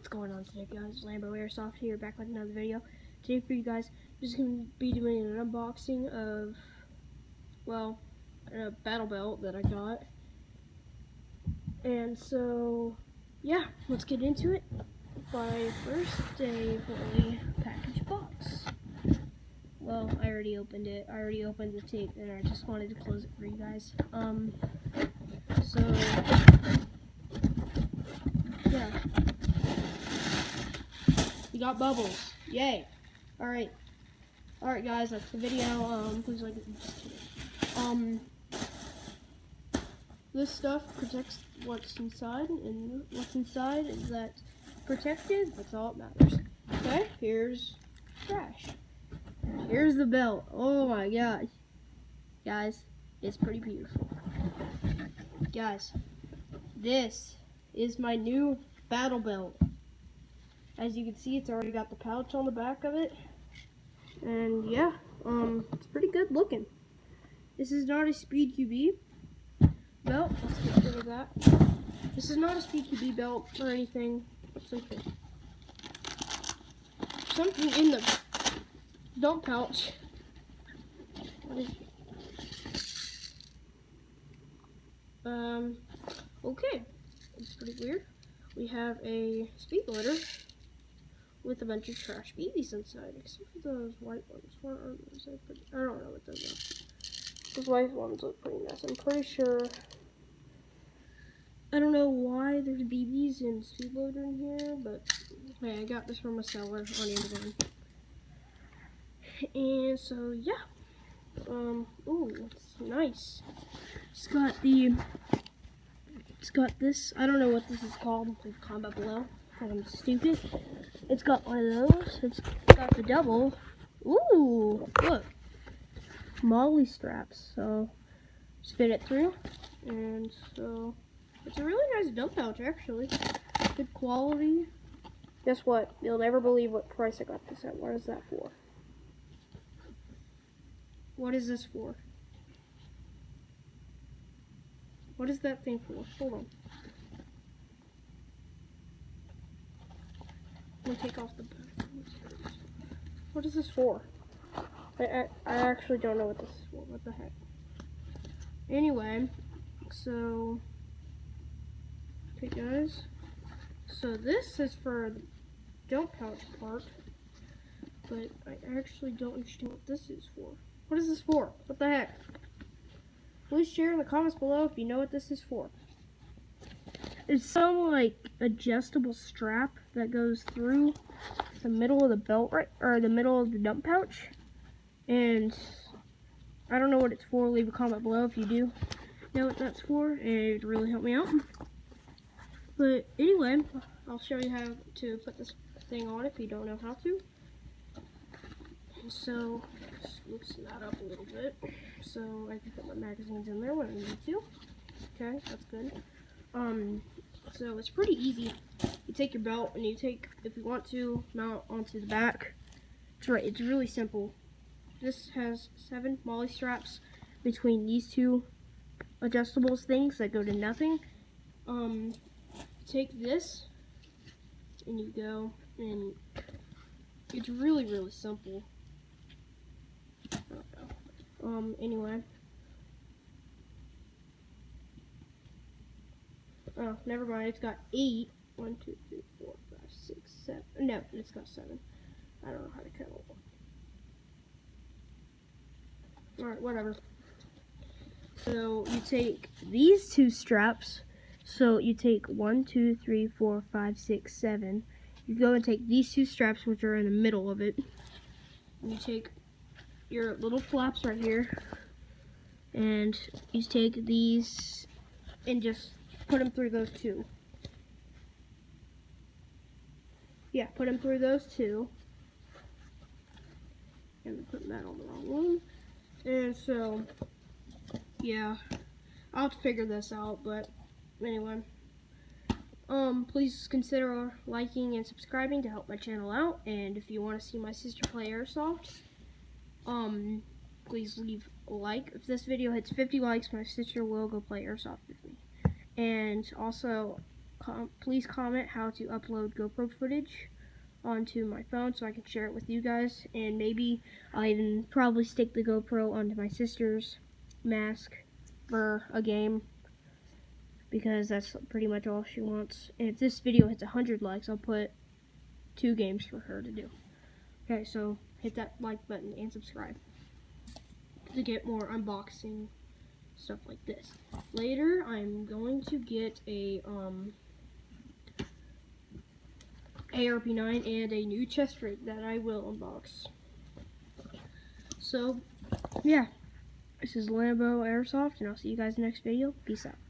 going on today, guys? Lambo Airsoft here, back with another video. Today for you guys, I'm just going to be doing an unboxing of, well, a battle belt that I got. And so, yeah, let's get into it. By first, a fully packaged box. Well, I already opened it. I already opened the tape, and I just wanted to close it for you guys. So, yeah. We got bubbles. Yay. Alright. Alright guys, that's the video. Please like it. This stuff protects what's inside, and what's inside is that protected. That's all that matters. Okay, here's trash. Here's the belt. Oh my gosh. Guys, it's pretty beautiful. Guys, this is my new battle belt. As you can see, it's already got the pouch on the back of it. And yeah, it's pretty good looking. This is not a Speed QB belt. Let's get rid of that. This is not a Speed QB belt or anything. It's okay. Something in the dump pouch. What is it? Okay. It's pretty weird. We have a speed loader with a bunch of trash BBs inside, except for those white ones. What are those? I don't know what those are. Those white ones look pretty nice. I'm pretty sure. I don't know why there's BBs and speed loader in here, but hey, I got this from a seller on Amazon. And so yeah. Ooh, it's nice. It's got this. I don't know what this is called. Comment below. I'm stupid. It's got one of those. It's got the double. Ooh, look. Molly straps. So, spin it through. And so, it's a really nice dump pouch, actually. Good quality. Guess what? You'll never believe what price I got this at. What is that for? What is this for? What is that thing for? Hold on. Let me take off the back. What is this for? I actually don't know what this is for. What the heck? Anyway, so okay guys. So this is for the dump pouch part, but I actually don't understand what this is for. What is this for? What the heck? Please share in the comments below if you know what this is for. It's some like adjustable strap that goes through the middle of the belt, right, or the middle of the dump pouch. And I don't know what it's for. Leave a comment below if you do know what that's for. It would really help me out. But anyway, I'll show you how to put this thing on if you don't know how to. So just loosen that up a little bit so I can put my magazines in there when I need to. Okay, that's good. So it's pretty easy. You take your belt and you take, if you want to, mount onto the back. It's really simple. This has 7 molly straps between these two adjustables things that go to nothing. Take this and you go, and it's really, really simple. Anyway. Oh, never mind. It's got 8. 1, 2, 3, 4, 5, 6, 7. No, it's got 7. I don't know how to count. Alright, whatever. So you take these two straps. So you take 1, 2, 3, 4, 5, 6, 7. You go and take these two straps, which are in the middle of it. And you take your little flaps right here, and you take these and just put them through those two. Yeah, put them through those two. And I'm putting that on the wrong one. And so, yeah, I'll have to figure this out, but anyway. Please consider liking and subscribing to help my channel out. And if you want to see my sister play Airsoft, please leave a like. If this video hits 50 likes, my sister will go play Airsoft with me. And also, please comment how to upload GoPro footage onto my phone so I can share it with you guys, and maybe I'll even probably stick the GoPro onto my sister's mask for a game, because that's pretty much all she wants. And if this video hits 100 likes, I'll put 2 games for her to do. Okay, so hit that like button and subscribe to get more unboxing stuff like this. Later, I'm going to get a ARP9 and a new chest rig that I will unbox. So, yeah, this is Lambo Airsoft, and I'll see you guys in the next video. Peace out.